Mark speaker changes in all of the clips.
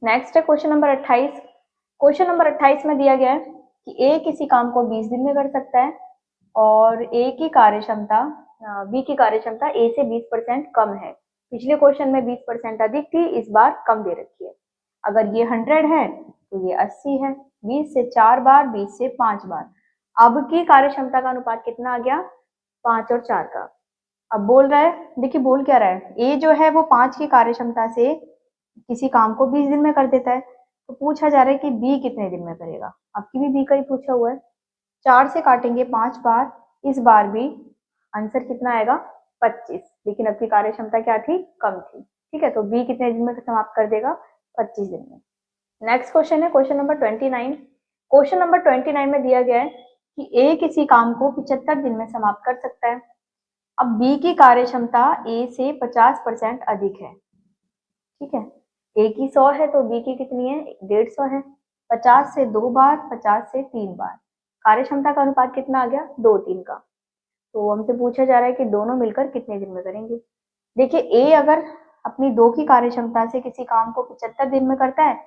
Speaker 1: Next है question number 28। Question number 28 में दिया गया है कि ए किसी काम को 20 दिन में कर सकता है और ए की कार्यक्षमता बी की कार्यक्षमता ए से 20% कम है। पिछले क्वेश्चन में 20% अधिक थी, इस बार कम दे रखी है। अगर ये 100 है तो ये 80 है। 20 से 4 बार, 20 से 5 बार। अब की कार्यक्षमता का अनुपात कितना आ गया? 5 और 4 का। अब बोल रहा है, देखिए बोल क्या रहा है, ए जो है वो 5 की कार्यक्षमता से किसी काम को 20 दिन में कर देता है। तो पूछा जा रहा है कि बी कितने दिन में करेगा। आपकी भी बी का ही पूछा हुआ है। 4 से काटेंगे 5 बार, इस बार भी आंसर कितना आएगा? 25। लेकिन अब की कार्यक्षमता क्या थी? कम थी। ठीक है, तो बी कितने दिन में समाप्त कर देगा? 25 दिन में। नेक्स्ट क्वेश्चन है क्वेश्चन नंबर 29। क्वेश्चन नंबर 29 में दिया गया है कि ए किसी काम को 75 दिन में समाप्त कर सकता है। अब बी की कार्यक्षमता ए से 50% अधिक है। ठीक है, ए की 100 है तो बी की कितनी है? 150 है। 50 से 2 बार, 50 से 3 बार। कार्यक्षमता का अनुपात कितना आ गया? 2:3 का। तो हमसे पूछा जा रहा है कि दोनों मिलकर कितने दिन में करेंगे। देखिए, ए अगर अपनी 2 की कार्यक्षमता से किसी काम को 75 दिन में करता है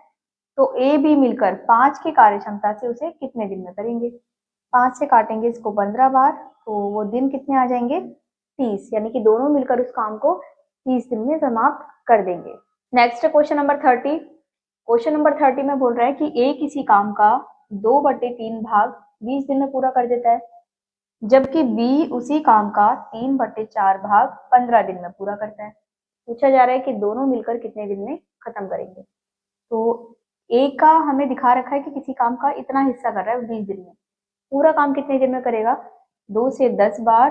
Speaker 1: तो ए बी मिलकर 5 की कार्यक्षमता से उसे कितने दिन में करेंगे। 5 से काटेंगे इसको 15 बार, तो वो दिन कितने आ जाएंगे? 30। यानी कि दोनों मिलकर उस काम को 30 दिन में समाप्त कर देंगे। Next question number 30। Question number 30 में बोल रहा है कि ए किसी काम का 2/3 भाग 20 दिन में पूरा कर देता है, जबकि बी उसी काम का 3/4 भाग 15 दिन में पूरा करता है। पूछा जा रहा है कि दोनों मिलकर कितने दिन में खत्म करेंगे। तो ए का हमें दिखा रखा है कि किसी काम का इतना हिस्सा कर रहा है 20 दिन में। पूरा काम कितने दिन में करेगा? 2 से 10 बार,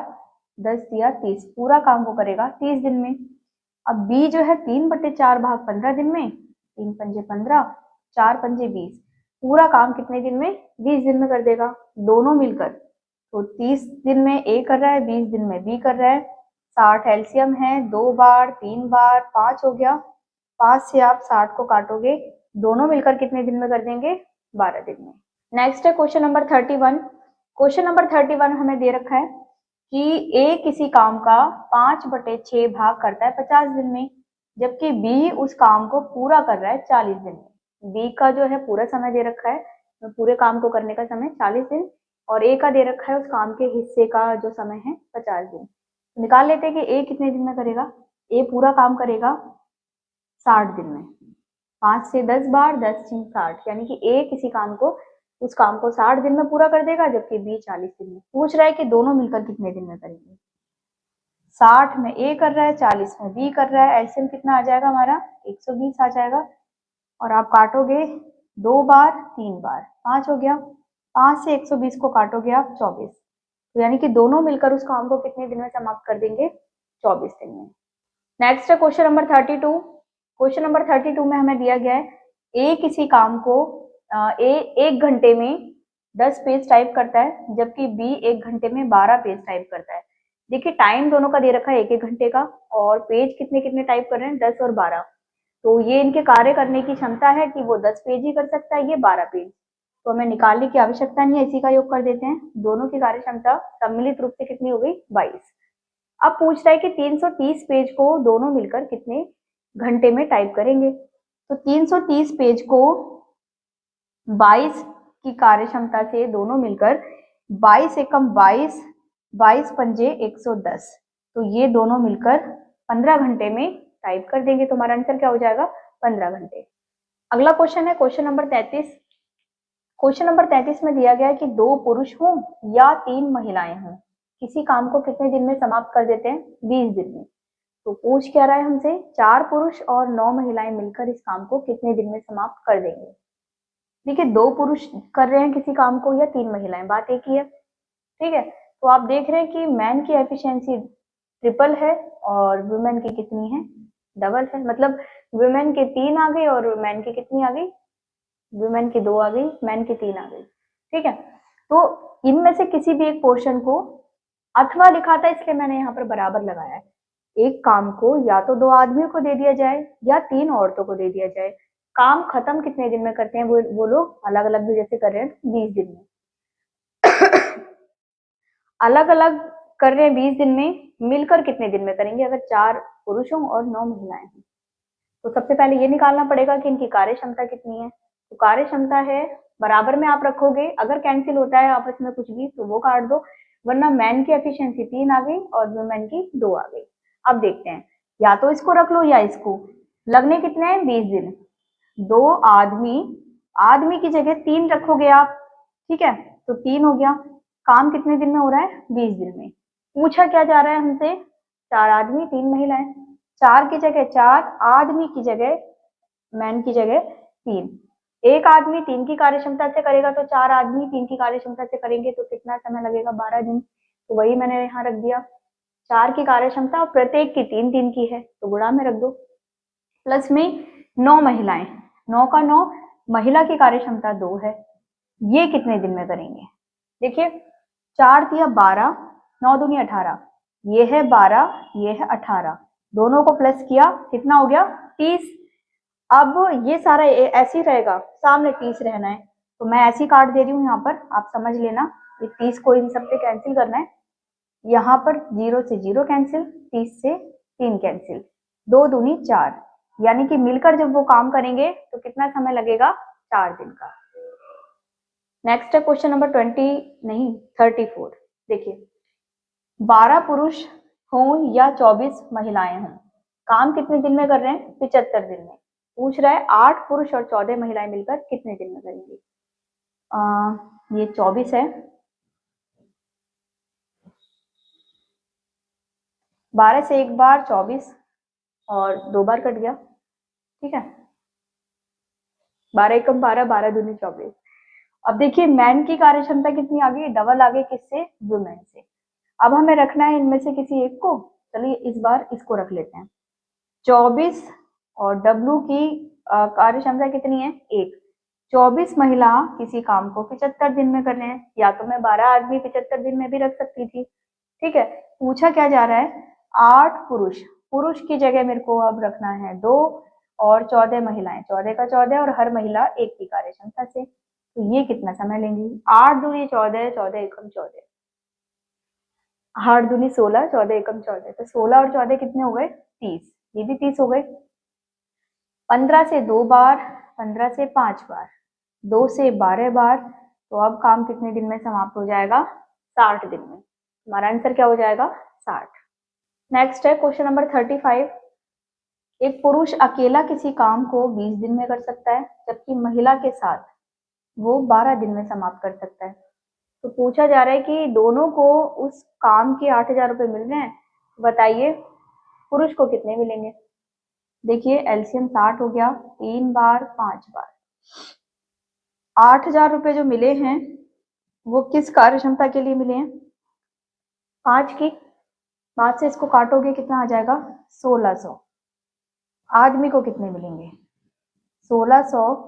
Speaker 1: 10 या 30। पूरा काम को करेगा 30 दिन में। अब बी जो है 3/4 भाग 15 दिन में, 3 पंजे 15, 4 पंजे 20। पूरा काम कितने दिन में? 20 दिन में कर देगा, दोनों मिलकर। तो 30 दिन में ए कर रहा है, 20 दिन में बी कर रहा है। 60 एलसीएम है, 2 बार, 3 बार, 5 हो गया। 5 से आप 60 को काटोगे, दोनों मिलकर कितने दिन में कर देंगे? 12 दिन में। नेक्स्ट है क्वेश्चन नंबर 31। क्वेश्चन नंबर 31 हमें दे रखा है कि ए किसी काम का 5/6 भाग करता है 50 दिन में, जबकि बी उस काम को पूरा कर रहा है 40 दिन में। बी का जो है पूरा समय दे रखा है, तो पूरे काम को करने का समय 40 दिन, और ए का दे रखा है उस काम के हिस्से का जो समय है 50 दिन। तो निकाल लेते हैं कि ए कितने दिन में करेगा। ए पूरा काम करेगा 60 दिन में। 5 से 10 बार, 10 से 60, यानी कि ए किसी काम को उस काम को 60 दिन में पूरा कर देगा, जबकि बी 40 दिन में। पूछ रहा है कि दोनों मिलकर कितने दिन में करेंगे। 60 में ए कर रहा है, 40 में बी कर रहा है। एलसीएम कितना आ जाएगा हमारा? 120 आ जाएगा। और आप काटोगे 2 बार, 3 बार, 5 हो गया। 5 से 120 को काटोगे आप 24। तो यानी कि दोनों मिलकर उस काम को कितने दिन में समाप्त कर देंगे? 24 दिन में। नेक्स्ट है क्वेश्चन नंबर 32। क्वेश्चन नंबर 32 में हमें दिया गया है ए किसी काम को ए 1 घंटे में 10 पेज टाइप करता है, जबकि बी 1 घंटे में 12 पेज टाइप करता है। देखिए, टाइम दोनों का दे रखा है 1-1 घंटे का, और पेज कितने कितने टाइप कर रहे हैं? 10 और 12। तो ये इनके कार्य करने की क्षमता है कि वो 10 पेज ही कर सकता है, ये 12 पेज। तो हमें निकालने की आवश्यकता नहीं है, इसी का योग कर देते हैं। दोनों की कार्य क्षमता सम्मिलित रूप से कितनी हो गई? 22। अब पूछ रहा है कि 330 पेज को दोनों मिलकर कितने घंटे में टाइप करेंगे। तो 330 पेज को 22 की कार्यक्षमता से दोनों मिलकर 22 एकम 22, 22 पंजे 110, तो ये दोनों मिलकर 15 घंटे में टाइप कर देंगे। तो हमारा आंसर क्या हो जाएगा? 15 घंटे। अगला क्वेश्चन है क्वेश्चन नंबर 33। क्वेश्चन नंबर 33 में दिया गया है कि 2 पुरुष हों या 3 महिलाएं हों, किसी काम को कितने दिन में समाप्त कर देते हैं? 20 दिन में। तो पूछ क्या रहा है हमसे? 4 पुरुष और 9 महिलाएं मिलकर इस काम को कितने दिन में समाप्त कर देंगे। देखिए, 2 पुरुष कर रहे हैं किसी काम को या 3 महिलाएं, बात एक ही है। ठीक है, तो आप देख रहे हैं कि मैन की एफिशिएंसी ट्रिपल है और वुमेन की कितनी है? डबल है। मतलब वुमेन के 3 आ गई और मैन की कितनी आ गई? वुमेन की 2 आ गई, मैन की 3 आ गई। ठीक है, तो इनमें से किसी भी एक पोर्शन को अथवा लिखा था, इसलिए मैंने यहाँ पर बराबर लगाया है। एक काम को या तो 2 आदमियों को दे दिया जाए या 3 औरतों को दे दिया जाए। काम खत्म कितने दिन में करते हैं वो लोग? अलग अलग भी जैसे कर रहे हैं 20 दिन में। अलग अलग कर रहे हैं 20 दिन में, मिलकर कितने दिन में करेंगे? अगर 4 पुरुष हों और 9 महिलाएं हों। तो सबसे पहले ये निकालना पड़ेगा कि इनकी कार्य क्षमता कितनी है। तो कार्य क्षमता है, बराबर में आप रखोगे, अगर कैंसिल होता है आपस में कुछ भी तो वो काट दो, वरना मैन की एफिशिएंसी 3 आ गई और वुमेन की 2 आ गई। अब देखते हैं, या तो इसको रख लो या इसको। लगने कितने हैं? 20 दिन। 2 आदमी, आदमी की जगह 3 रखोगे आप, ठीक है, तो 3 हो गया। काम कितने दिन में हो रहा है? 20 दिन में। पूछा क्या जा रहा है हमसे? 4 आदमी 3 महिलाएं। 4 की जगह 4, आदमी की जगह, मैन की जगह 3। एक आदमी 3 की कार्य क्षमता से करेगा तो 4 आदमी 3 की कार्य क्षमता से करेंगे तो कितना समय लगेगा? 12 दिन। तो वही मैंने यहाँ रख दिया, 4 की कार्य क्षमता और प्रत्येक की 3 की है तो गुणा में रख दो। प्लस में 9 महिलाएं, 9 का 9, महिला की कार्य क्षमता 2 है। ये कितने दिन में करेंगे? देखिए 4 तिया 12, 9 दूनी 18, ये है 12, ये है 18, दोनों को प्लस किया, कितना हो गया? 30। अब ये सारा ऐसे ही रहेगा, सामने 30 रहना है तो मैं ऐसे ही काट दे रही हूँ यहाँ पर, आप समझ लेना। ये 30 को इन सबसे कैंसिल करना है, यहाँ पर 0 से 0 कैंसिल, 30 से 3 कैंसिल, 2 दूनी 4, यानी कि मिलकर जब वो काम करेंगे तो कितना समय लगेगा? 4 दिन का। नेक्स्ट है क्वेश्चन नंबर 34। देखिए 12 पुरुष हों या 24 महिलाएं हों, काम कितने दिन में कर रहे हैं? 75 दिन में। पूछ रहा है 8 पुरुष और 14 महिलाएं मिलकर कितने दिन में करेंगी? ये 24 है, 12 से एक बार 24 और 2 बार कट गया, ठीक है, 12 एकम 12, 12 दूनी 24। अब देखिए मैन की कार्य क्षमता कितनी आ गई? डबल आ गई, किससे? वुमेन से। अब हमें रखना है इनमें से किसी एक को, चलिए इस बार इसको रख लेते हैं। 24 और डब्लू की कार्य क्षमता कितनी है? 1। 24 महिला किसी काम को 75 दिन में कर रहे हैं, या तो मैं 12 आदमी 75 दिन में भी रख सकती थी, ठीक है। पूछा क्या जा रहा है? 8 पुरुष, पुरुष की जगह मेरे को अब रखना है 2 और 14 महिलाएं, 14 का 14 और हर महिला 1 की कार्य क्षमता से, तो ये कितना समय लेंगी? 8 दूनी 14, 14 एकम 14, 8 दूनी 16, 14 एकम 14, तो 16 और 14 कितने हो गए? 30, ये भी 30 हो गए। 15 से 2 बार, 15 से 5 बार, 2 से 12 बार, तो अब काम कितने दिन में समाप्त हो जाएगा? 60 दिन में। हमारा आंसर क्या हो जाएगा? 60। नेक्स्ट है क्वेश्चन नंबर 35। एक पुरुष अकेला किसी काम को 20 दिन में कर सकता है, जबकि महिला के साथ वो 12 दिन में समाप्त कर सकता है। तो पूछा जा रहा है कि दोनों को उस काम के 8,000 रुपये मिल रहे हैं, बताइए पुरुष को कितने मिलेंगे? देखिए एलसीएम 60 हो गया, 3 बार 5 बार, 8,000 रुपये जो मिले हैं वो किस कार्य क्षमता के लिए मिले हैं? 5 की, 5 से इसको काटोगे कितना आ जाएगा? 1600। आदमी को कितने मिलेंगे? 1600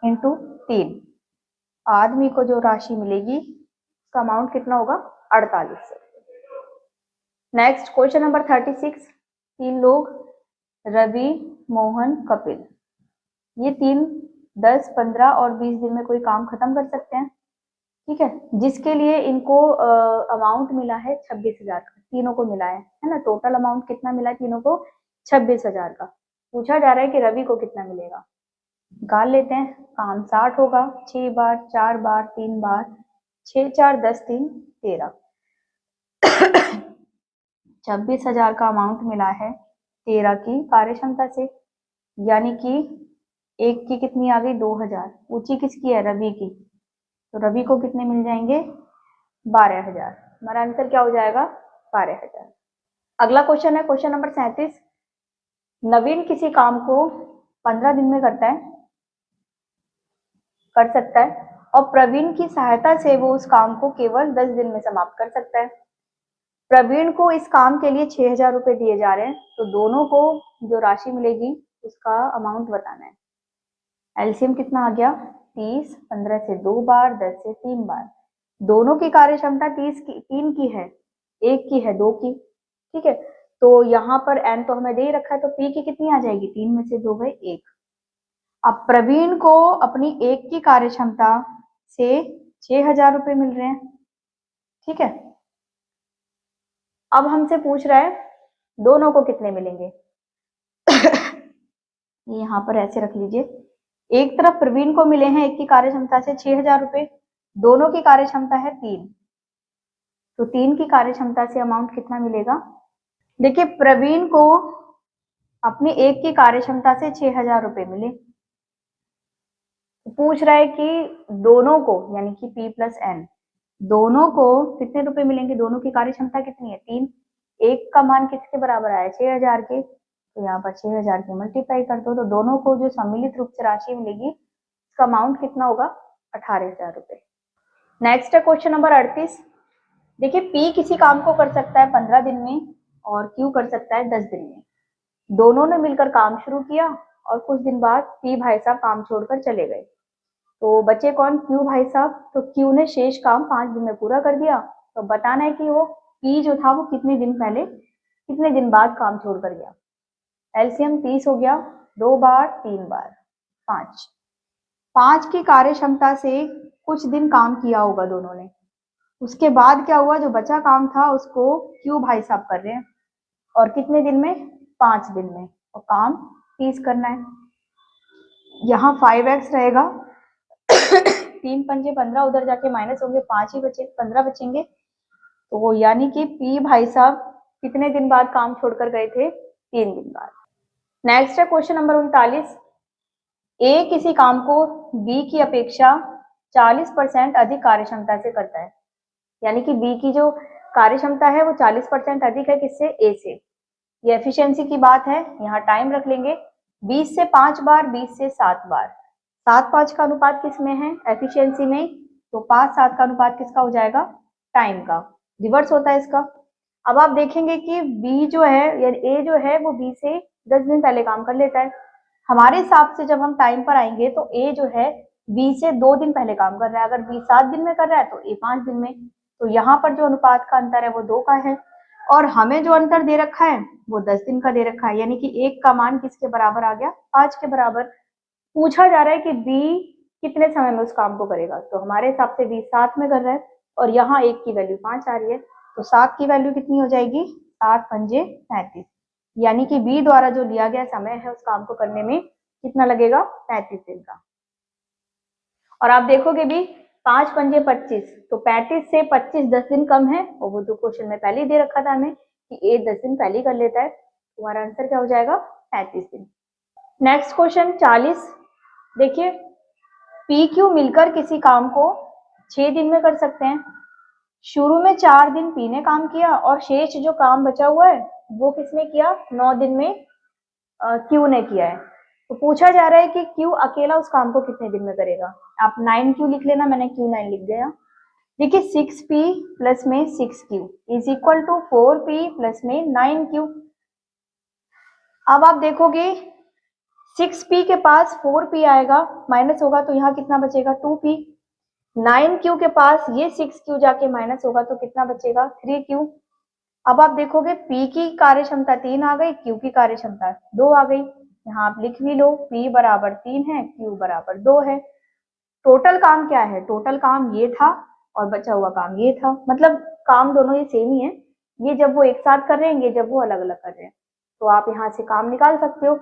Speaker 1: इंटू 3, आदमी को जो राशि मिलेगी उसका अमाउंट कितना होगा? 4800। Next question number 36। 3 लोग, रवि, मोहन, कपिल, ये 3 10, 15 और 20 दिन में कोई काम खत्म कर सकते हैं, ठीक है, जिसके लिए इनको अमाउंट मिला है 26,000 का, तीनों को मिला है ना। टोटल अमाउंट कितना मिला है तीनों को? 26,000 का। पूछा जा रहा है कि रवि को कितना मिलेगा? निकाल लेते हैं, काम 60 होगा, 6 बार, 4 बार, 3 बार, 6 4 10 3 13, 26,000 का अमाउंट मिला है 13 की कार्य क्षमता से, यानी कि एक की कितनी आ गई? 2,000। ऊंची किसकी है? रवि की, तो रवि को कितने मिल जाएंगे? 12,000। हमारा आंसर क्या हो जाएगा? 12,000। अगला क्वेश्चन है क्वेश्चन नंबर 37। नवीन किसी काम को 15 दिन में कर सकता है और प्रवीण की सहायता से वो उस काम को केवल 10 दिन में समाप्त कर सकता है। प्रवीण को इस काम के लिए 6,000 रुपए दिए जा रहे हैं, तो दोनों को जो राशि मिलेगी उसका अमाउंट बताना है। एलसीएम कितना आ गया? 30, 15 से 2 बार, 10 से 3 बार, दोनों की कार्य क्षमता 3 की है, 1 की है, 2 की, ठीक है। तो यहाँ पर एन तो हमें दे ही रखा है, तो पी की कितनी आ जाएगी? 3 में से 2 गए 1। अब प्रवीण को अपनी 1 की कार्य क्षमता से 6,000 रुपए मिल रहे हैं, ठीक है। अब हमसे पूछ रहा है दोनों को कितने मिलेंगे? ये यहाँ पर ऐसे रख लीजिए। एक तरफ प्रवीण को मिले हैं एक की कार्य क्षमता से 6,000 रुपए, दोनों की कार्य क्षमता है 3, तो 3 की कार्य क्षमता से अमाउंट कितना मिलेगा? देखिए प्रवीण को अपनी एक की कार्य क्षमता से 6,000 रुपए मिले, पूछ रहा है कि दोनों को यानी कि P प्लस N दोनों को कितने रुपए मिलेंगे? दोनों की कार्य क्षमता कितनी है? 3। एक का मान किसके बराबर आया? 6,000 के, तो यहाँ पर 6,000 के मल्टीप्लाई कर दो, तो दोनों को जो सम्मिलित रूप से राशि मिलेगी इसका अमाउंट कितना होगा? 18,000 रुपए। नेक्स्ट है क्वेश्चन नंबर 38। देखिए P किसी काम को कर सकता है 15 दिन में और Q कर सकता है 10 दिन में। दोनों ने मिलकर काम शुरू किया और कुछ दिन बाद P भाई साहब काम छोड़कर चले गए, तो बचे कौन? Q भाई साहब। तो Q ने शेष काम 5 दिन में पूरा कर दिया, तो बताना है कि वो P जो था वो कितने दिन पहले कितने दिन बाद काम छोड़ कर गया। एलसीएम 30 हो गया, 2 बार 3 बार 5। 5 की कार्य क्षमता से कुछ दिन काम किया होगा दोनों ने, उसके बाद क्या हुआ? जो बचा काम था उसको Q भाई साहब कर रहे हैं, और कितने दिन में? 5 दिन में, और काम 30 करना है। यहाँ 5x रहेगा 3 पंजे 15, उधर जाके माइनस होंगे, 5 ही बचे, 15 बचेंगे, तो यानी कि P भाई साहब कितने दिन बाद काम छोड़कर गए थे? 3 दिन बाद। नेक्स्ट है क्वेश्चन नंबर 39। ए किसी काम को बी की अपेक्षा 40% अधिक कार्यक्षमता से करता है, यानी कि बी की जो कार्यक्षमता है वो 40% अधिक है किससे? ए से। ये एफिशिएंसी की बात है, यहाँ टाइम रख लेंगे 20 से 5 बार, 20 से 7 बार। 7-5 का अनुपात किस में है? एफिशिएंसी में। तो 5-7 का अनुपात किसका हो जाएगा? टाइम का। रिवर्स होता है इसका। अब आप देखेंगे कि बी जो है या ए जो है वो बी से 10 दिन पहले काम कर लेता है। हमारे हिसाब से जब हम टाइम पर आएंगे तो ए जो है बी से 2 दिन पहले काम कर रहा है, अगर बी 7 दिन में कर रहा है तो ए 5 दिन में। तो यहाँ पर जो अनुपात का अंतर है वो 2 का है, और हमें जो अंतर दे रखा है वो 10 दिन का दे रखा है, यानी कि एक का मान किसके बराबर आ गया? 5 के बराबर। पूछा जा रहा है कि बी कितने समय में उस काम को करेगा, तो हमारे हिसाब से बी 7 में कर रहा है, और यहाँ एक की वैल्यू 5 आ रही है, तो 7 की वैल्यू कितनी हो जाएगी? 7 पंजे 35, यानी कि बी द्वारा जो लिया गया समय है उस काम को करने में कितना लगेगा? 35 दिन का। और आप देखोगे भी 5 पंजे 25, तो 35 से 25 10 दिन कम है, और वो तो क्वेश्चन में पहले ही दे रखा था हमें कि ए 10 दिन पहले ही कर लेता है, तुम्हारा आंसर क्या हो जाएगा? 35 दिन। Next question 40। देखिए पी क्यू मिलकर किसी काम को 6 दिन में कर सकते हैं। शुरू में 4 दिन पी ने काम किया और शेष जो काम बचा हुआ है वो किसने किया? 9 दिन में क्यू ने किया है। तो पूछा जा रहा है कि क्यू अकेला उस काम को कितने दिन में करेगा। आप 9Q लिख लेना, मैंने Q9 लिख दिया। देखिए 6P प्लस में 6Q is equal to 4P plus में 9Q। अब आप देखोगे 6P के पास 4P आएगा, माइनस होगा तो यहाँ कितना बचेगा? 2P। 9Q के पास ये 6Q जाके माइनस होगा तो कितना बचेगा? 3Q। अब आप देखोगे P की कार्य क्षमता 3 आ गई, Q की कार्य क्षमता 2 आ गई। यहाँ आप लिख भी लो, P बराबर 3 है, Q बराबर 2 है। टोटल काम क्या है? टोटल काम ये था और बचा हुआ काम ये था, मतलब काम दोनों ये सेम ही है। ये जब वो एक साथ कर रहे हैं, ये जब वो अलग अलग कर रहे हैं, तो आप यहाँ से काम निकाल सकते हो।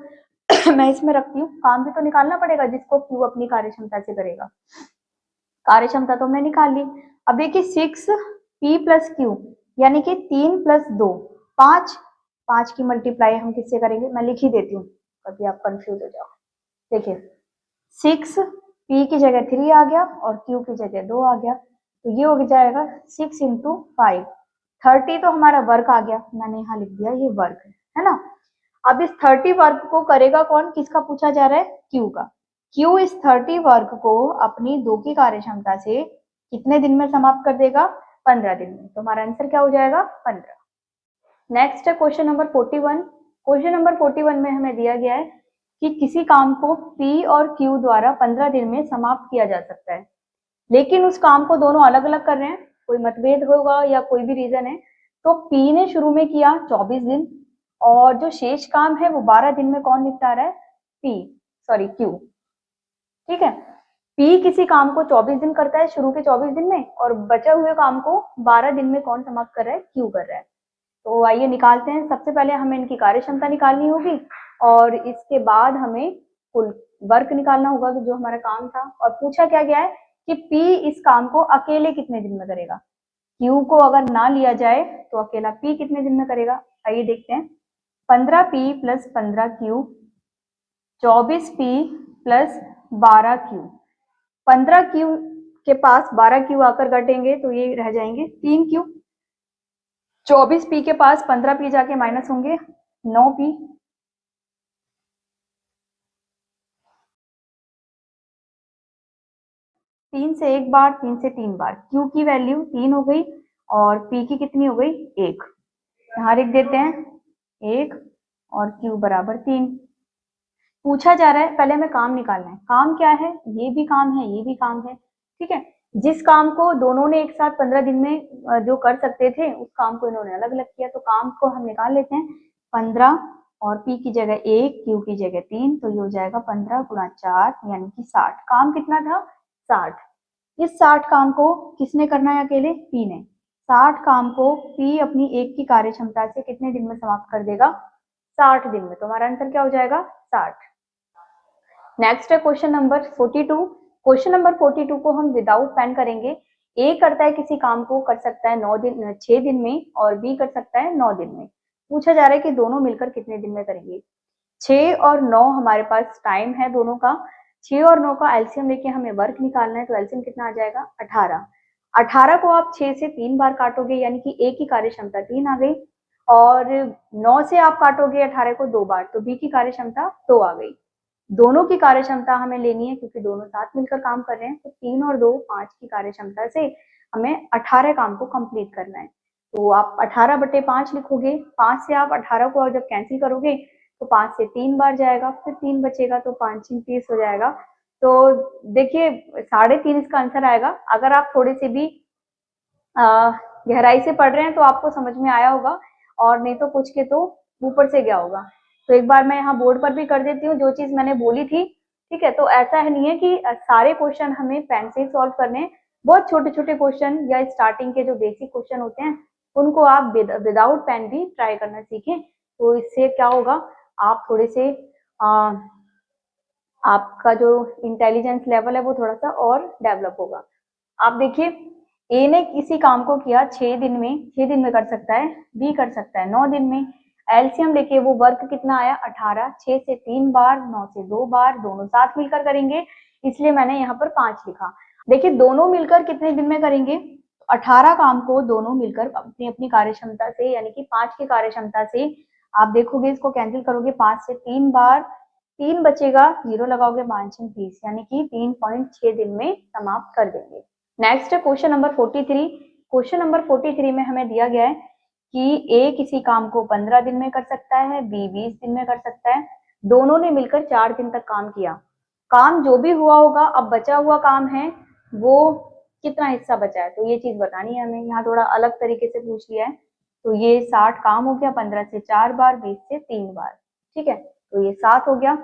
Speaker 1: मैं इसमें रखती हूँ, काम भी तो निकालना पड़ेगा जिसको Q अपनी कार्य क्षमता से करेगा। कार्य क्षमता तो हमने निकाल ली। अब देखिए 6P प्लस Q यानी कि 3 प्लस 2 5, 5 की मल्टीप्लाई हम किससे करेंगे? मैं लिख ही देती हूँ, कभी आप कंफ्यूज हो जाओ। देखिए 6P की जगह 3 आ गया और Q की जगह 2 आ गया, तो ये हो जाएगा 6 इंटू 5। 30 तो हमारा वर्क आ गया, मैंने यहाँ लिख दिया ये वर्क है ना। अब इस 30 वर्क को करेगा कौन? किसका पूछा जा रहा है? Q का। Q इस 30 वर्क को अपनी 2 की कार्य क्षमता से कितने दिन में समाप्त कर देगा? 15 दिन में। तो हमारा आंसर क्या हो जाएगा? 15। नेक्स्ट है क्वेश्चन नंबर 41। क्वेश्चन नंबर 41 में हमें दिया गया है कि किसी काम को P और Q द्वारा 15 दिन में समाप्त किया जा सकता है, लेकिन उस काम को दोनों अलग अलग कर रहे हैं, कोई मतभेद होगा या कोई भी रीजन है। तो P ने शुरू में किया 24 दिन, और जो शेष काम है वो 12 दिन में कौन निपटा रहा है? Q। ठीक है, P किसी काम को 24 दिन करता है शुरू के 24 दिन में, और बचे हुए काम को 12 दिन में कौन समाप्त कर रहा है? Q कर रहा है। तो आइए निकालते हैं। सबसे पहले हमें इनकी कार्य क्षमता निकालनी होगी, और इसके बाद हमें कुल वर्क निकालना होगा कि जो हमारा काम था। और पूछा क्या गया है कि P इस काम को अकेले कितने दिन में करेगा। Q को अगर ना लिया जाए तो अकेला P कितने दिन में करेगा। आइए देखते हैं। 15P plus 15Q, 24P plus 12Q। 15Q के पास 12Q आकर घटेंगे तो ये रह जाएंगे 3Q। 24P के पास 15P जाके माइनस होंगे 9P। 3 से 1 बार, 3 से 3 बार। Q की वैल्यू 3 हो गई और P की कितनी हो गई 1। यहाँ लिख देते हैं 1 और Q बराबर 3। पूछा जा रहा है पहले हमें काम निकालना है। काम क्या है, ये भी काम है, ये भी काम है, ठीक है। जिस काम को दोनों ने एक साथ 15 दिन में जो कर सकते थे उस काम को इन्होंने अलग अलग किया, तो काम को हम निकाल लेते हैं। 15 और P की जगह 1, Q की जगह 3, तो ये हो जाएगा 15 गुणा 4 यानी कि 60। काम कितना था 60। इस 60 काम को किसने करना है अकेले, P ने। 60 काम को P अपनी एक की कार्य क्षमता से कितने दिन में समाप्त कर देगा, 60 दिन में। तो हमारा आंसर क्या हो जाएगा 60। नेक्स्ट है क्वेश्चन नंबर 42। क्वेश्चन नंबर 42 को हम विदाउट पेन करेंगे। ए करता है किसी काम को कर सकता है 6 दिन में और बी कर सकता है 9 दिन में। पूछा जा रहा है कि दोनों मिलकर कितने दिन में करेंगे। 6 और 9 हमारे पास टाइम है दोनों का। 6 और 9 का एलसीएम लेके हमें वर्क निकालना है, तो एलसीएम कितना आ जाएगा 18। 18 को आप 6 से 3 बार काटोगे यानी कि ए की कार्य क्षमता 3 आ गई, और 9 से आप काटोगे 18 को 2 बार तो बी की कार्य क्षमता 2 आ गई। दोनों की कार्य क्षमता हमें लेनी है क्योंकि दोनों साथ मिलकर काम कर रहे हैं, तो 3 और 2 5 की कार्य क्षमता से हमें 18 काम को कंप्लीट करना है। तो आप 18/5 लिखोगे। 5 से आप 18 को जब कैंसिल करोगे तो 5 से 3 बार जाएगा, फिर 3 बचेगा तो 5 30 हो जाएगा। तो देखिए 3.5 इसका आंसर आएगा। अगर आप थोड़े से भी गहराई से पढ़ रहे हैं तो आपको समझ में आया होगा, और नहीं तो पूछ के तो ऊपर से गया होगा। तो एक बार मैं यहाँ बोर्ड पर भी कर देती हूँ जो चीज मैंने बोली थी, ठीक है। तो ऐसा है नहीं है कि सारे क्वेश्चन हमें पेन से ही सॉल्व करने हैं। बहुत छोटे छोटे क्वेश्चन या स्टार्टिंग के जो बेसिक क्वेश्चन होते हैं उनको आप विदाउट पेन भी ट्राई करना सीखें। तो इससे क्या होगा, आप थोड़े से आपका जो इंटेलिजेंस लेवल है वो थोड़ा सा और डेवलप होगा। आप देखिए ए ने किसी काम को किया 6 दिन में, 6 दिन में कर सकता है। बी कर सकता है 9 दिन में। एलसीएम लेके वो वर्क कितना आया 18। 6 से 3 बार, 9 से 2 बार, दोनों साथ मिलकर करेंगे, इसलिए मैंने यहाँ पर 5 लिखा। देखिए दोनों मिलकर कितने दिन में करेंगे, 18 काम को दोनों मिलकर अपनी अपनी कार्य क्षमता से यानी कि 5 की कार्य क्षमता से, आप देखोगे इसको कैंसिल करोगे 5 से 3 बार, 3 बचेगा, 0 लगाओगे 5 30 यानी कि 3.6 दिन में समाप्त कर देंगे। नेक्स्ट है क्वेश्चन नंबर 43। क्वेश्चन नंबर 43 में हमें दिया गया है कि ए किसी काम को 15 दिन में कर सकता है, बी 20 दिन में कर सकता है। दोनों ने मिलकर 4 दिन तक काम किया। काम जो भी हुआ होगा, अब बचा हुआ काम है वो कितना हिस्सा बचा है, तो ये चीज बतानी है हमें। यहाँ थोड़ा अलग तरीके से पूछ लिया है। तो ये 60 काम हो गया, 15 से 4 बार, 20 से 3 बार, ठीक है। तो ये 7 हो गया।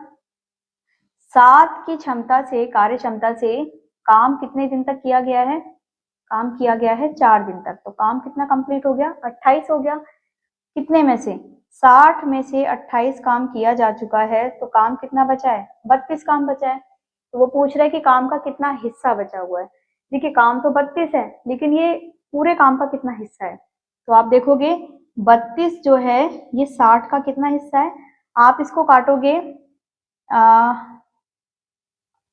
Speaker 1: 7 की क्षमता से, कार्य क्षमता से काम कितने दिन तक किया गया है, काम किया गया है 4 दिन तक। तो काम कितना कंप्लीट हो गया 28 हो गया। कितने में से 60 में से 28 काम किया जा चुका है, तो काम कितना बचा है 32 काम बचा है। तो वो पूछ रहा है कि काम का कितना हिस्सा बचा हुआ है। देखिए काम तो 32 है लेकिन ये पूरे काम का कितना हिस्सा है, तो आप देखोगे 32 जो है ये 60 का कितना हिस्सा है। आप इसको काटोगे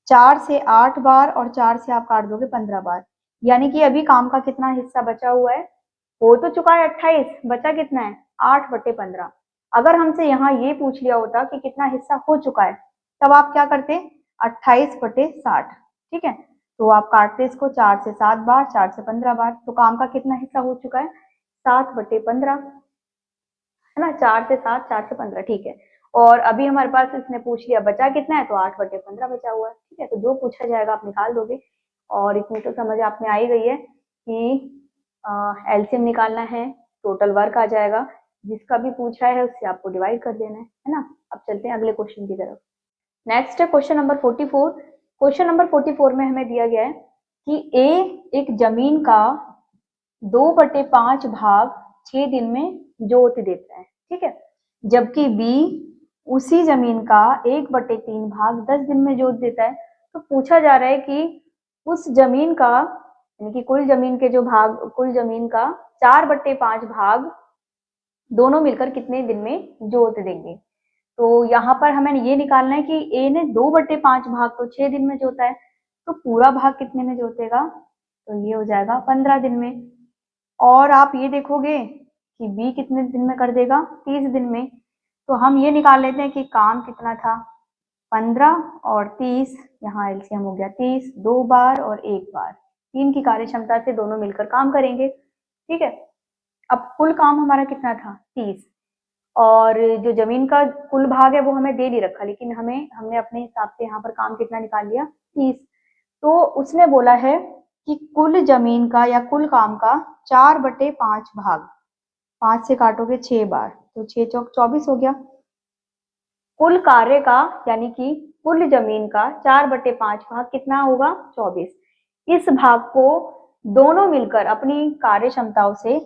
Speaker 1: 4 से 8 बार और 4 से आप काट दोगे 15 बार, यानी कि अभी काम का कितना हिस्सा बचा हुआ है, हो तो चुका है 28, बचा कितना है 8/15। अगर हमसे यहाँ ये पूछ लिया होता कि कितना हिस्सा हो चुका है, तब आप क्या करते 28/60, ठीक है। तो आप काटते इसको 4 से 7 बार, 4 से 15 बार, तो काम का कितना हिस्सा हो चुका है 7/15, है ना। 4 से 7, 4 से 15, ठीक है। और अभी हमारे पास इसने पूछ लिया बचा कितना है, तो 8/15 बचा हुआ है, ठीक है। तो जो पूछा जाएगा आप निकाल दोगे। और इतनी तो समझ आप में आ ही गई है कि एलसीएम निकालना है, टोटल वर्क आ जाएगा, जिसका भी पूछा है उससे आपको डिवाइड कर देना है ना। अब चलते हैं अगले क्वेश्चन की तरफ। नेक्स्ट है क्वेश्चन नंबर 44। क्वेश्चन नंबर 44 में हमें दिया गया है कि ए एक जमीन का 2/5 भाग 6 दिन में जोत देता है, ठीक है। जबकि बी उसी जमीन का 1/3 भाग 10 दिन में जोत देता है। तो पूछा जा रहा है कि उस जमीन का, यानी कि कुल जमीन के जो भाग, कुल जमीन का 4/5 भाग दोनों मिलकर कितने दिन में जोत देंगे। तो यहाँ पर हमें ये निकालना है कि ए ने 2/5 भाग तो 6 दिन में जोता है, तो पूरा भाग कितने में जोतेगा, तो ये हो जाएगा 15 दिन में। और आप ये देखोगे कि बी कितने दिन में कर देगा, 30 दिन में। तो हम ये निकाल लेते हैं कि काम कितना था, 15 और 30, यहाँ एलसीएम हो गया 30, 2 बार और 1 बार, 3 की कार्य क्षमता से दोनों मिलकर काम करेंगे। ठीक है, अब कुल काम हमारा कितना था, 30, और जो जमीन का कुल भाग है वो हमें दे नहीं रखा, लेकिन हमने अपने हिसाब से यहाँ पर काम कितना निकाल लिया, 30। तो उसने बोला है कि कुल जमीन का या कुल काम का 4/5 भाग, 5 से काटोगे 6 बार, तो 6 चौक 24 हो गया। कुल कार्य का, यानी कि कुल जमीन का 4/5 भाग कितना होगा, 24। इस भाग को दोनों मिलकर अपनी कार्य क्षमताओं से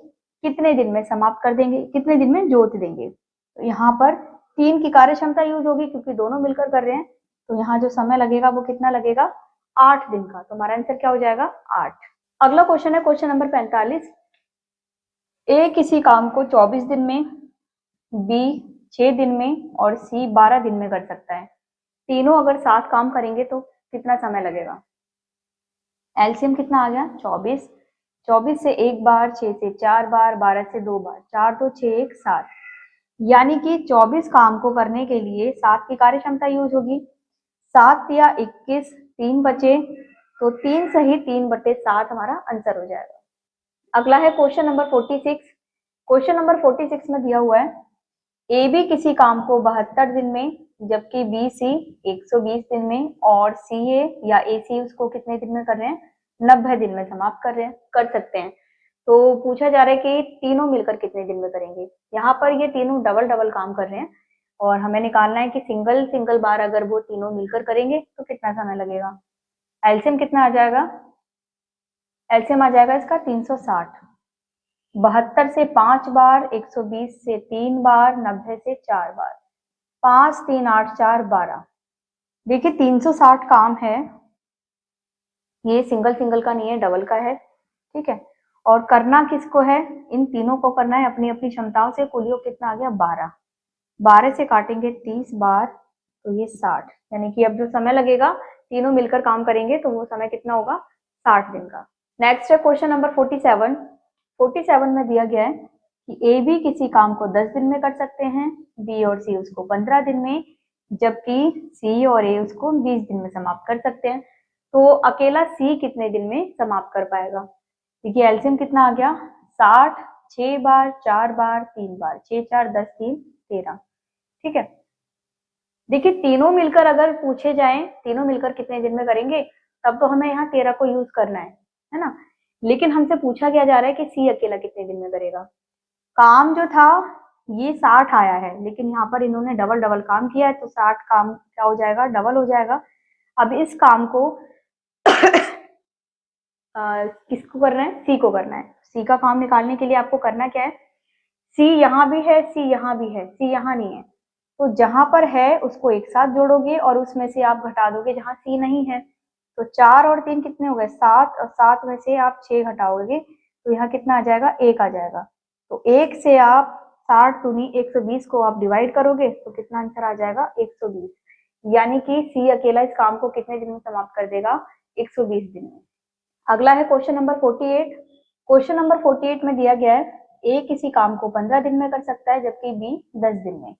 Speaker 1: कितने दिन में समाप्त कर देंगे, कितने दिन में जोत देंगे। तो यहाँ पर 3 की कार्य क्षमता यूज होगी क्योंकि दोनों मिलकर कर रहे हैं, तो यहाँ जो समय लगेगा वो कितना लगेगा, 8 दिन का। तो हमारा आंसर क्या हो जाएगा, 8। अगला क्वेश्चन है क्वेश्चन नंबर 45। ए किसी काम को 24 दिन में, बी 6 दिन में और सी 12 दिन में कर सकता है। तीनों अगर साथ काम करेंगे तो कितना समय लगेगा। एलसीएम कितना आ गया, 24, 24 से 1 बार, 6 से 4 बार, 12 से 2 बार, 4 2 6 1 7, यानी कि 24 काम को करने के लिए 7 की कार्य क्षमता यूज होगी। 7 या 21, 3 बचे, तो 3 सही 3/7 हमारा आंसर हो जाएगा। अगला है क्वेश्चन नंबर 46। क्वेश्चन नंबर 46 में दिया हुआ है ए बी किसी काम को 72 दिन में, जबकि बी सी 120 दिन में, और सी ए या ए सी उसको कितने दिन में कर रहे हैं, 90 दिन में समाप्त कर सकते हैं। तो पूछा जा रहा है कि तीनों मिलकर कितने दिन में करेंगे। यहाँ पर ये तीनों डबल डबल काम कर रहे हैं और हमें निकालना है कि सिंगल सिंगल बार अगर वो तीनों मिलकर करेंगे तो कितना समय लगेगा। एलसीएम कितना आ जाएगा, एलसीएम आ जाएगा इसका 360। 72 से 5 बार, 120 से 3 बार, 90 से 4 बार, 5 3 8 4 12। देखिए 360 काम है, ये सिंगल सिंगल का नहीं है, डबल का है। ठीक है, और करना किसको है, इन तीनों को करना है अपनी अपनी क्षमताओं से। कुल योग कितना आ गया, 12। 12 से काटेंगे 30 बार, तो ये 60, यानी कि अब जो समय लगेगा तीनों मिलकर काम करेंगे तो वो समय कितना होगा, 60 दिन का। नेक्स्ट है क्वेश्चन नंबर 47। 47 में दिया गया है कि ए बी किसी काम को 10 दिन में कर सकते हैं, बी और सी उसको 15 दिन में, जबकि सी और ए उसको 20 दिन में समाप्त कर सकते हैं। तो अकेला सी कितने दिन में समाप्त कर पाएगा। देखिए एलसीएम कितना आ गया, 60, 6 बार, 4 बार, 3 बार, 6 4 10 3 13। ठीक है, देखिए तीनों मिलकर अगर पूछे जाएं, तीनों मिलकर कितने दिन में करेंगे, तब तो हमें यहाँ 13 को यूज करना है ना। लेकिन हमसे पूछा क्या जा रहा है कि सी अकेला कितने दिन में करेगा। काम जो था ये 60 आया है, लेकिन यहाँ पर इन्होंने डबल डबल काम किया है, तो 60 काम क्या हो जाएगा, डबल हो जाएगा। अब इस काम को किसको करना है, सी को करना है। सी का काम निकालने के लिए आपको करना क्या है, सी यहाँ भी है, सी यहाँ भी है, सी यहाँ नहीं है, तो जहां पर है उसको एक साथ जोड़ोगे और उसमें से आप घटा दोगे जहां सी नहीं है। तो 4 और 3 कितने हो गए, 7, और 7 में से आप 6 घटाओगे तो यहाँ कितना आ जाएगा, 1 आ जाएगा। तो 1 से आप 60 दूनी 120 को आप डिवाइड करोगे तो कितना आंसर आ जाएगा, 120, यानी कि सी अकेला इस काम को कितने दिन में समाप्त कर देगा, 120 दिन में। अगला है क्वेश्चन नंबर 48। क्वेश्चन नंबर 48 में दिया गया है ए किसी काम को 15 दिन में कर सकता है, जबकि बी 10 दिन में।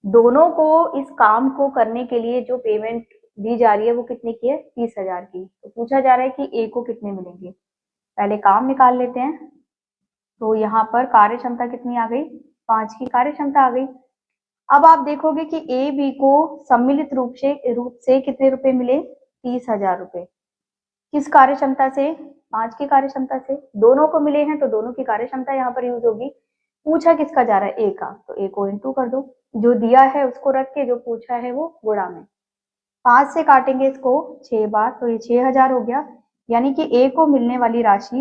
Speaker 1: दोनों को इस काम को करने के लिए जो पेमेंट दी जा रही है वो कितने की है, 30,000 की। तो पूछा जा रहा है कि ए को कितने मिलेंगे। पहले काम निकाल लेते हैं। तो यहाँ पर कार्य क्षमता कितनी आ गई, 5 की कार्य क्षमता आ गई। अब आप देखोगे कि ए बी को सम्मिलित रूप से कितने रुपए मिले, 30,000 रुपए। किस कार्य क्षमता से, 5 की कार्य क्षमता से। दोनों को मिले हैं तो दोनों की कार्य क्षमता यहाँ पर यूज होगी। पूछा किसका जा रहा है, ए का, तो ए को इंटू कर दो, जो दिया है उसको रख के जो पूछा है वो गुणा में। 5 से काटेंगे इसको 6 बार, तो ये 6,000 हो गया, यानी कि ए को मिलने वाली राशि,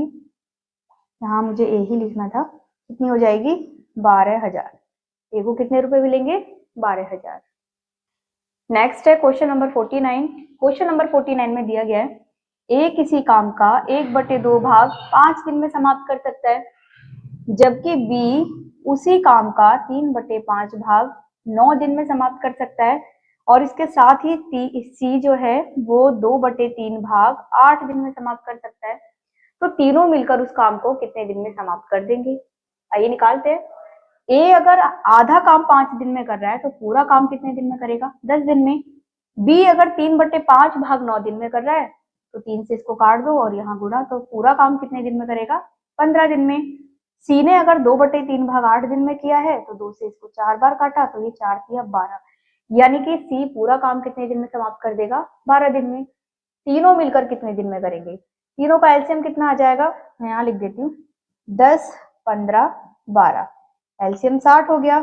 Speaker 1: यहाँ मुझे ए ही लिखना था, कितनी हो जाएगी, 12,000। ए को कितने रुपए मिलेंगे, 12,000। नेक्स्ट है क्वेश्चन नंबर 49। क्वेश्चन नंबर 49 में दिया गया है ए किसी काम का 1/2 भाग 5 दिन में समाप्त कर सकता है, जबकि बी उसी काम का 3/5 भाग 9 दिन में समाप्त कर सकता है, और इसके साथ ही सी जो है वो 2/3 भाग 8 दिन में समाप्त कर सकता है। तो तीनों मिलकर उस काम को कितने दिन में समाप्त कर देंगे? आइए निकालते हैं। ए अगर आधा काम 5 दिन में कर रहा है तो पूरा काम कितने दिन में करेगा? 10 दिन में। बी अगर 3/5 भाग 9 दिन में कर रहा है तो 3 से इसको काट दो और यहाँ गुणा, तो पूरा काम कितने दिन में करेगा? 15 दिन में। सी ने अगर 2/3 भाग 8 दिन में किया है तो 2 से इसको 4 बार काटा तो ये 4 तिया 12, यानी कि सी पूरा काम कितने दिन में समाप्त कर देगा? 12 दिन में। तीनों मिलकर कितने दिन में करेंगे? तीनों का एलसीएम कितना आ जाएगा? मैं यहाँ लिख देती हूँ 10, 15, 12। एलसीएम 60 हो गया।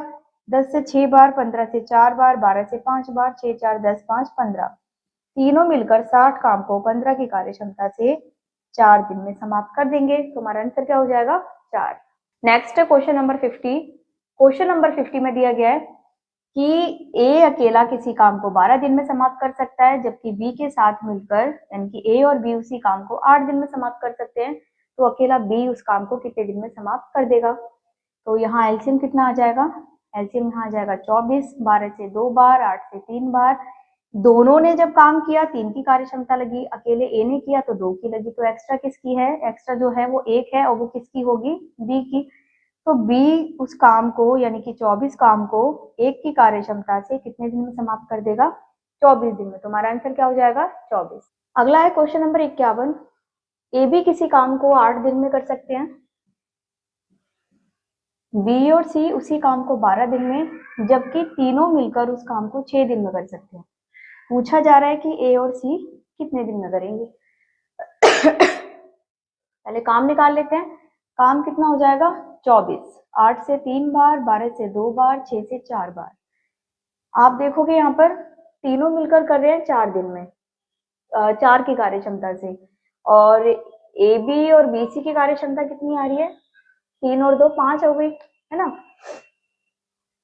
Speaker 1: 10 से 6 बार, 15 से 4 बार, 12 से 5 बार, 6 4 10 5 15। तीनों मिलकर 60 काम को 15 की कार्य क्षमता से 4 दिन में समाप्त कर देंगे। तो हमारा आंसर क्या हो जाएगा? 4। नेक्स्ट है क्वेश्चन नंबर 50। क्वेश्चन नंबर 50 में दिया गया है कि ए अकेला किसी काम को 12 दिन में समाप्त कर सकता है, जबकि बी के साथ मिलकर यानी कि ए और बी उसी काम को 8 दिन में समाप्त कर सकते हैं। तो अकेला बी उस काम को कितने दिन में समाप्त कर देगा? तो यहाँ एलसीएम कितना आ जाएगा? एलसीएम यहाँ आ जाएगा 24। 12 से 2 बार, 8 से 3 बार। दोनों ने जब काम किया 3 की कार्य क्षमता लगी, अकेले ए ने किया तो 2 की लगी। तो एक्स्ट्रा किसकी है? एक्स्ट्रा जो है वो 1 है और वो किसकी होगी? बी की। तो बी उस काम को यानी कि 24 काम को 1 की कार्य क्षमता से कितने दिन में समाप्त कर देगा? 24 दिन में। तो हमारा आंसर क्या हो जाएगा? 24। अगला है क्वेश्चन नंबर 51। ए बी किसी काम को 8 दिन में कर सकते हैं, बी और सी उसी काम को 12 दिन में, जबकि तीनों मिलकर उस काम को 6 दिन में कर सकते हैं। पूछा जा रहा है कि ए और सी कितने दिन में करेंगे। पहले काम निकाल लेते हैं। काम कितना हो जाएगा? 24। 8 से 3 बार, 12 से 2 बार, 6 से 4 बार। आप देखोगे यहाँ पर तीनों मिलकर कर रहे हैं 4 दिन में, 4 की कार्य क्षमता से। और ए बी और बी सी की कार्य क्षमता कितनी आ रही है? 3 और 2 5 हो गई, है ना।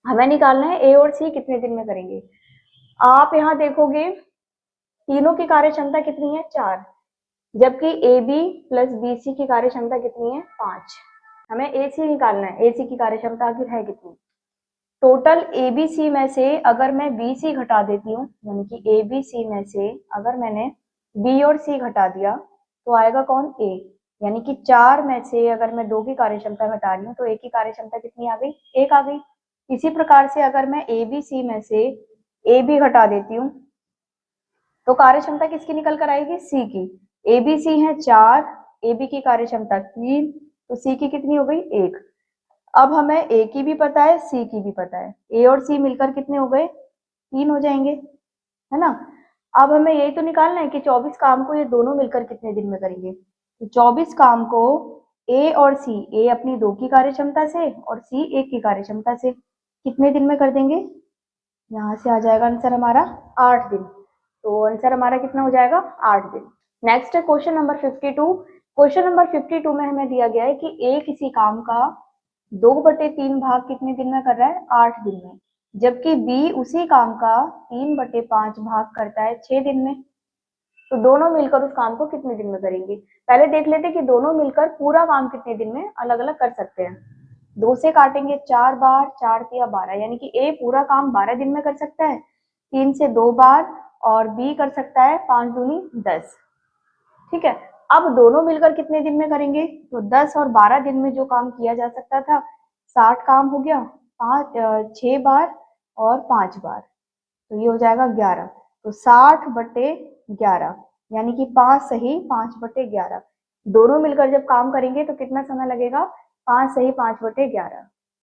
Speaker 1: हमें निकालना है ए और सी कितने दिन में करेंगे। आप यहाँ देखोगे तीनों की कार्य क्षमता कितनी है? 4, जबकि A B plus B C की कार्य क्षमता कितनी है? 5। हमें ए सी निकालना है, ए सी की कार्य क्षमता आखिर है कितनी। टोटल ए बी सी में से अगर मैं बी सी घटा देती हूँ, यानी कि ए बी सी में से अगर मैंने बी और सी घटा दिया तो आएगा कौन? ए। यानी कि 4 में से अगर मैं 2 की कार्य क्षमता घटा रही हूँ तो ए की कार्य क्षमता कितनी आ गई? 1 आ गई। इसी प्रकार से अगर मैं ए बी सी में से ए बी घटा देती हूँ तो कार्य क्षमता किसकी निकल कर आएगी? सी की। ए बी सी है 4, ए बी की कार्य क्षमता 3, तो सी की कितनी हो गई? 1। अब हमें ए की भी पता है, सी की भी पता है। ए और सी मिलकर कितने हो गए? 3 हो जाएंगे, है ना। अब हमें यही तो निकालना है कि 24 काम को ये दोनों मिलकर कितने दिन में करेंगे। तो 24 काम को ए और सी, ए अपनी 2 की कार्य क्षमता से और सी 1 की कार्य क्षमता से कितने दिन में कर देंगे? यहाँ से आ जाएगा आंसर हमारा 8 दिन। तो आंसर हमारा कितना हो जाएगा? 8 दिन। नेक्स्ट है क्वेश्चन नंबर 52। क्वेश्चन नंबर 52 में हमें दिया गया है कि ए किसी काम का 2/3 भाग कितने दिन में कर रहा है? 8 दिन में, जबकि बी उसी काम का 3/5 भाग करता है 6 दिन में। तो दोनों मिलकर उस काम को कितने दिन में करेंगे? पहले देख लेते कि दोनों मिलकर पूरा काम कितने दिन में अलग अलग कर सकते हैं। 2 से काटेंगे 4 बार, 4 तिया 12, यानी कि ए पूरा काम 12 दिन में कर सकता है। 3 से 2 बार और बी कर सकता है 5 दूनी 10। ठीक है। अब दोनों मिलकर कितने दिन में करेंगे? तो 10 और 12 दिन में जो काम किया जा सकता था 60 काम हो गया, 6 बार और 5 बार, तो ये हो जाएगा 11। तो 60/11 यानी कि 5 सही 5/11। दोनों मिलकर जब काम करेंगे तो कितना समय लगेगा? 5 सही 5/11।